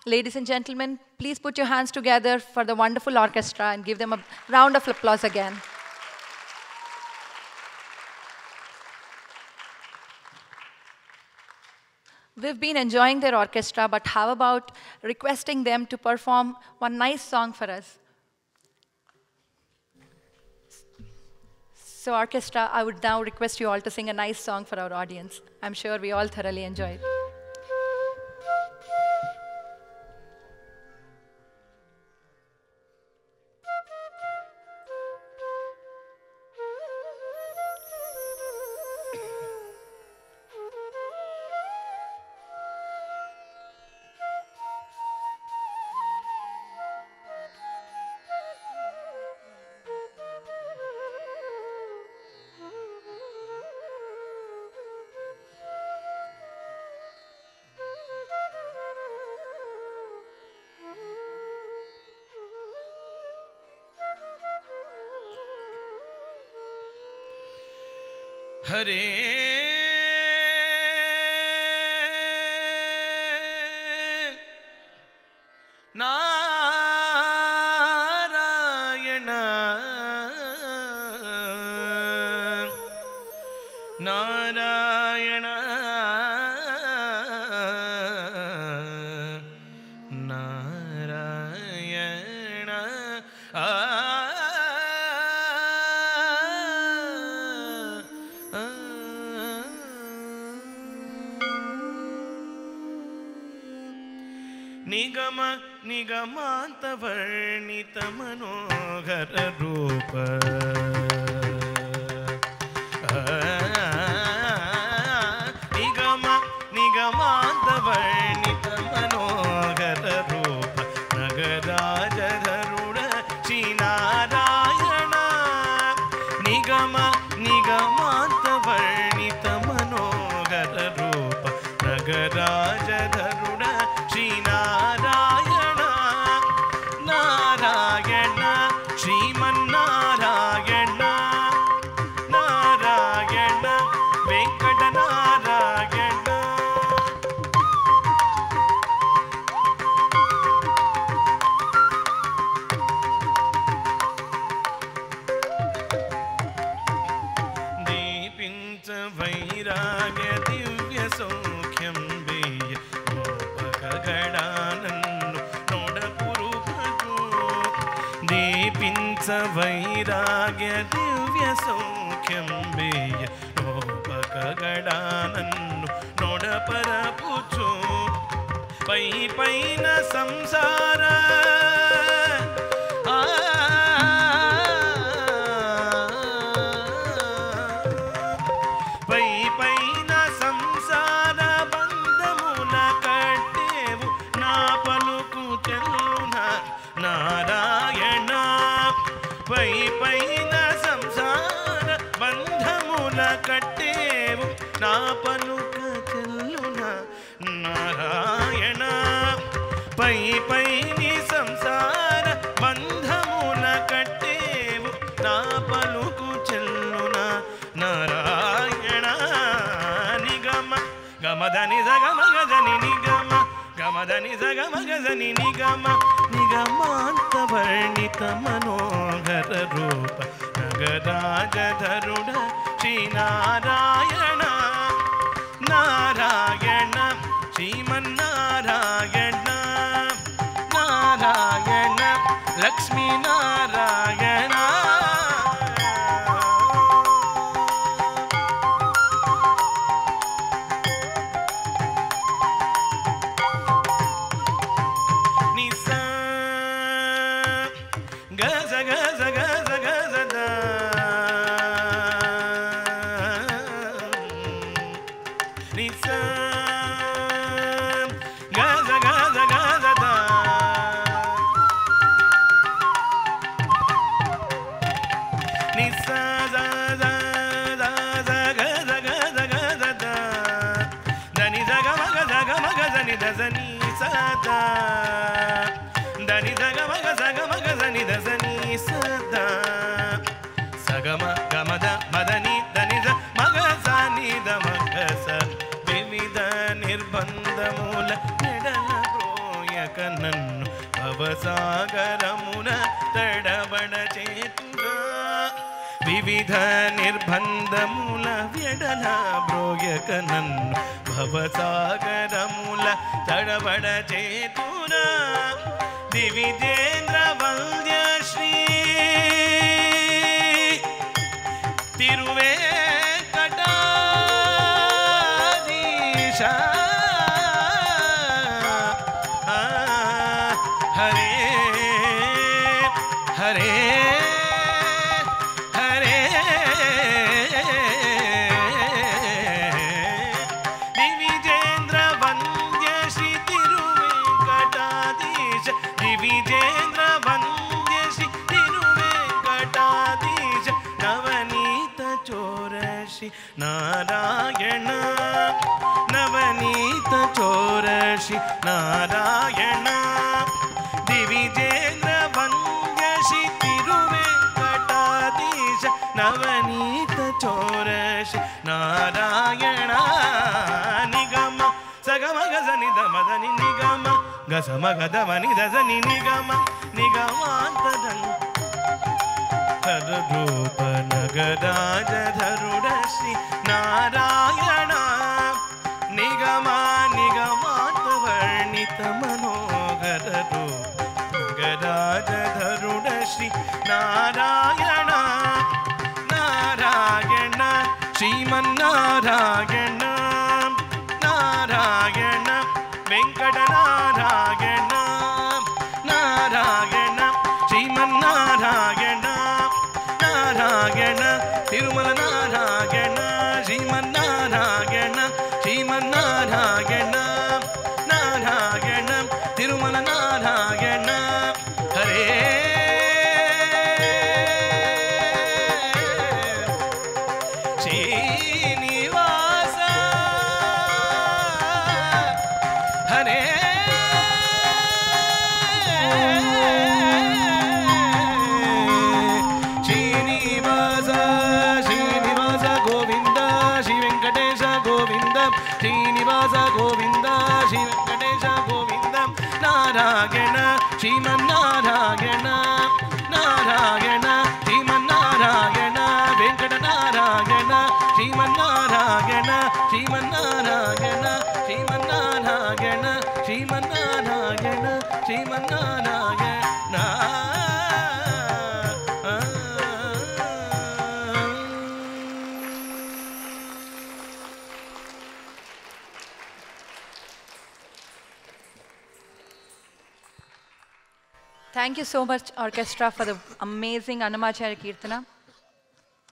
Ladies and gentlemen, please put your hands together for the wonderful orchestra and give them a round of applause again. We've been enjoying their orchestra, but how about requesting them to perform one nice song for us? So orchestra, I would now request you all to sing a nice song for our audience. I'm sure we all thoroughly enjoy it. हरे नारायण नारायण नारायण निगम निगमांत वर्णित मनोहर रूप निगम निगमांत वर्णित मनोहर रूप नगराज धरुण श्री नारायण निगम निगमांत वर्णित मनोहर रूप नगराज धरुण श्री नारायण नारायण श्रीमन्नारायण नारायण वेंकट नारायण दीपिंच वैराग्य दिव्य सौख्यं वेय గడానన్ను నొడపురుగజు దీపించ వైరాగ్య దివ్య సౌఖ్యం వేయ లోపక గడానన్ను నొడపరపుచు పై పైన సంసార పై పైన సంసార బంధమున కట్టేవు నా పలుకు తెల్లున నారాయణ పై పైన సంసార బంధమున కట్టేవు నా పలుకు తెల్లున నారాయణ పై పైని సంసార బంధమున కట్టేవు నా పలుకు చెల్లున నారాయణ నిగమ గమదని జగమగదని నిగమ గమదని జగమగదని నిగమ నిగమాంత వర్ణిత మనోహర రూప నగరాజ ధరుడ శ్రీ నారాయణ నారాయణ శ్రీమన్నారాయణ నారాయణ లక్ష్మీ నారాయణ సగమ గమద మదని దనిద మగసాని దమగస వివిధ నిర్బంధముల నెడల బ్రోయక బ్రోయక నన్ను భవసాగరమున తడబడ చేతురా వివిధ నిర్బంధముల వ్యడల బ్రోయక నన్ను భవసాగరముల తడబడ చేతురా దివిజేంద్ర వంద్య శ్రీ తిరువేంకటాధీశ హరే హరే హరే దివిజేంద్ర వంద్య శ్రీ తిరువేంకటాధీశ దివిజేంద్ర వంద్య శ్రీ తిరువేంకటాధీశ నవనీత చోరషి నారాయణ నవనీత చోరషి నారాయణ దివిజేంద్ర వంద్య శ్రీ తిరువేంకటాధీశ నవనీత చోరషి నారాయణ నిగమ సగమ గజని దమదని నిగమ గసమ గదవని దజని నిగమ నిగమాంతదం రూప నగరాజధరుడ శ్రీ నారాయణ నిగమ నిగమాత వర్ణిత మనోహర రూప నగరాజధరుడ Shri Narayana Narayana Srimannarayana Narayana Venkata Narayana Narayana Srimannarayana Narayana Tirumala Narayana Srimannarayana Srimannarayana Narayana Tirumala Narayana Hare Srinivasa Hare Srinivasa Srinivasa Govinda Shri Venkatesha Govinda Srinivasa Govinda Shri Venkatesha Govinda Narayana Srimannarayana Narayana Srimannarayana Venkata Narayana Srimannarayana Srimannarayana Srimannarayana Srimannarayana Srimannarayana Thank you so much, orchestra, for the amazing Annamacharya Kirtana.